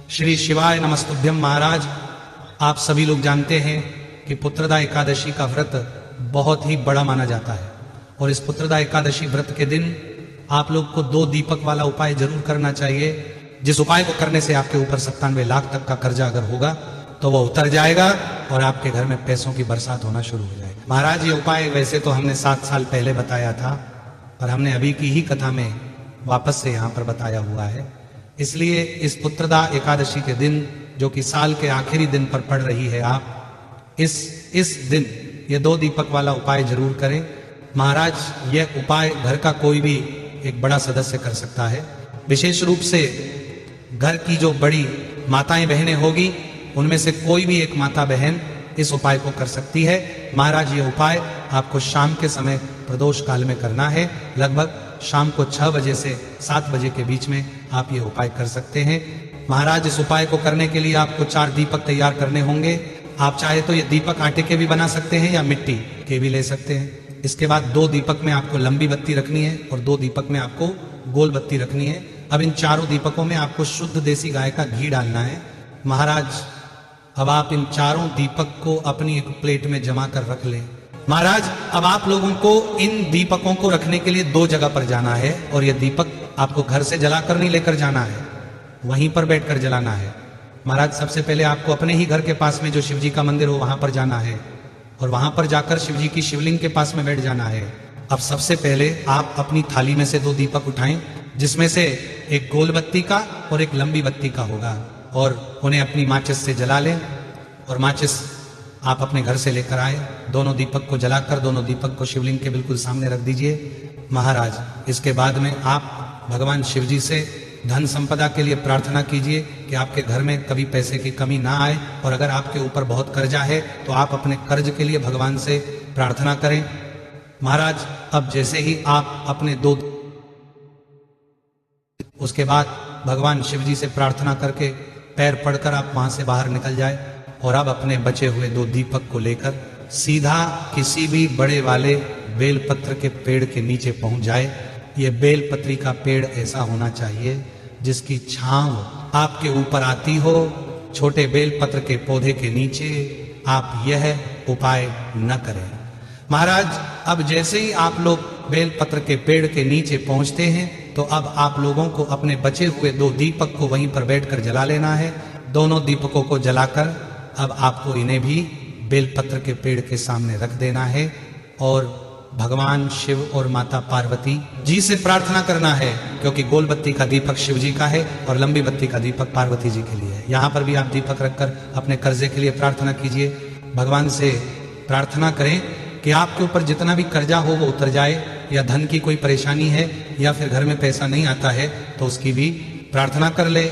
श्री शिवाय नमस्तुभ्यम। महाराज, आप सभी लोग जानते हैं कि पुत्रदा एकादशी का व्रत बहुत ही बड़ा माना जाता है और इस पुत्रदा एकादशी व्रत के दिन आप लोग को 2 दीपक वाला उपाय जरूर करना चाहिए, जिस उपाय को करने से आपके ऊपर 97 लाख तक का कर्जा अगर होगा तो वह उतर जाएगा और आपके घर में पैसों की बरसात होना शुरू हो जाएगी। महाराज, ये उपाय वैसे तो हमने 7 साल पहले बताया था और हमने अभी की ही कथा में वापस से यहाँ पर बताया हुआ है। इसलिए इस पुत्रदा एकादशी के दिन, जो कि साल के आखिरी दिन पर पड़ रही है, आप इस दिन ये 2 दीपक वाला उपाय जरूर करें। महाराज, यह उपाय घर का कोई भी एक बड़ा सदस्य कर सकता है। विशेष रूप से घर की जो बड़ी माताएं बहनें होगी, उनमें से कोई भी एक माता बहन इस उपाय को कर सकती है। महाराज, ये उपाय आपको शाम के समय प्रदोष काल में करना है। लगभग शाम को 6 बजे से 7 बजे के बीच में आप ये उपाय कर सकते हैं। महाराज, इस उपाय को करने के लिए आपको 4 दीपक तैयार करने होंगे। आप चाहे तो ये दीपक आटे के भी बना सकते हैं या मिट्टी के भी ले सकते हैं। इसके बाद 2 दीपक में आपको लंबी बत्ती रखनी है और 2 दीपक में आपको गोल बत्ती रखनी है। अब इन चारों दीपकों में आपको शुद्ध देसी गाय का घी डालना है। महाराज, अब आप इन चारों दीपक को अपनी एक प्लेट में जमा कर रख लें। महाराज, अब आप लोगों को इन दीपकों को रखने के लिए 2 जगह पर जाना है और यह दीपक आपको घर से जलाकर नहीं लेकर जाना है, वहीं पर बैठकर जलाना है। महाराज, सबसे पहले आपको अपने ही घर के पास में जो शिव जी का मंदिर हो वहां पर जाना है और वहां पर जाकर शिव जी की शिवलिंग के पास में बैठ जाना है। अब सबसे पहले आप अपनी थाली में से 2 दीपक उठाएं, जिसमें से एक गोल बत्ती का और एक लंबी बत्ती का होगा, और उन्हें अपनी माचिस से जला लें। और माचिस आप अपने घर से लेकर आए, दोनों दीपक को जलाकर दोनों दीपक को शिवलिंग के बिल्कुल सामने रख दीजिए। महाराज, इसके बाद में आप भगवान शिव जी से धन संपदा के लिए प्रार्थना कीजिए कि आपके घर में कभी पैसे की कमी ना आए, और अगर आपके ऊपर बहुत कर्जा है तो आप अपने कर्ज के लिए भगवान से प्रार्थना करें। महाराज, अब जैसे ही आप अपने 2, उसके बाद भगवान शिव जी से प्रार्थना करके पैर पड़कर आप वहां से बाहर निकल जाए और अब अपने बचे हुए 2 दीपक को लेकर सीधा किसी भी बड़े वाले बेलपत्र के पेड़ के नीचे पहुंच जाए। ये बेलपत्री का पेड़ ऐसा होना चाहिए जिसकी छांव आपके ऊपर आती हो। छोटे बेलपत्र के पौधे के नीचे आप यह उपाय न करें। महाराज, अब जैसे ही आप लोग बेलपत्र के पेड़ के नीचे पहुंचते हैं तो अब आप लोगों को अपने बचे हुए 2 दीपक को वहीं पर बैठकर जला लेना है। दोनों दीपकों को जलाकर अब आपको इन्हें भी बेलपत्र के पेड़ के सामने रख देना है और भगवान शिव और माता पार्वती जी से प्रार्थना करना है, क्योंकि गोल बत्ती का दीपक शिव जी का है और लंबी बत्ती का दीपक पार्वती जी के लिए है। यहाँ पर भी आप दीपक रखकर अपने कर्जे के लिए प्रार्थना कीजिए। भगवान से प्रार्थना करें कि आपके ऊपर जितना भी कर्जा हो वो उतर जाए, या धन की कोई परेशानी है या फिर घर में पैसा नहीं आता है तो उसकी भी प्रार्थना कर ले।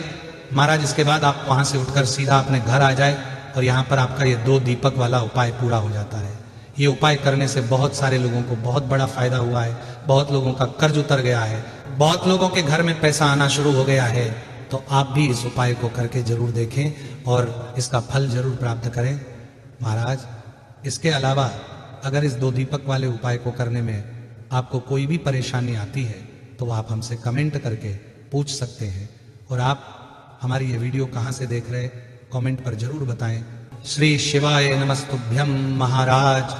महाराज, इसके बाद आप वहां से उठकर सीधा अपने घर आ जाए और यहाँ पर आपका ये 2 दीपक वाला उपाय पूरा हो जाता है। ये उपाय करने से बहुत सारे लोगों को बहुत बड़ा फायदा हुआ है, बहुत लोगों का कर्ज उतर गया है, बहुत लोगों के घर में पैसा आना शुरू हो गया है। तो आप भी इस उपाय को करके जरूर देखें और इसका फल जरूर प्राप्त करें। महाराज, इसके अलावा अगर इस 2 दीपक वाले उपाय को करने में आपको कोई भी परेशानी आती है तो आप हमसे कमेंट करके पूछ सकते हैं। और आप हमारी ये वीडियो कहाँ से देख रहे हैं, कमेंट पर जरूर बताएं। श्री शिवाय नमस्तुभ्यम। महाराज।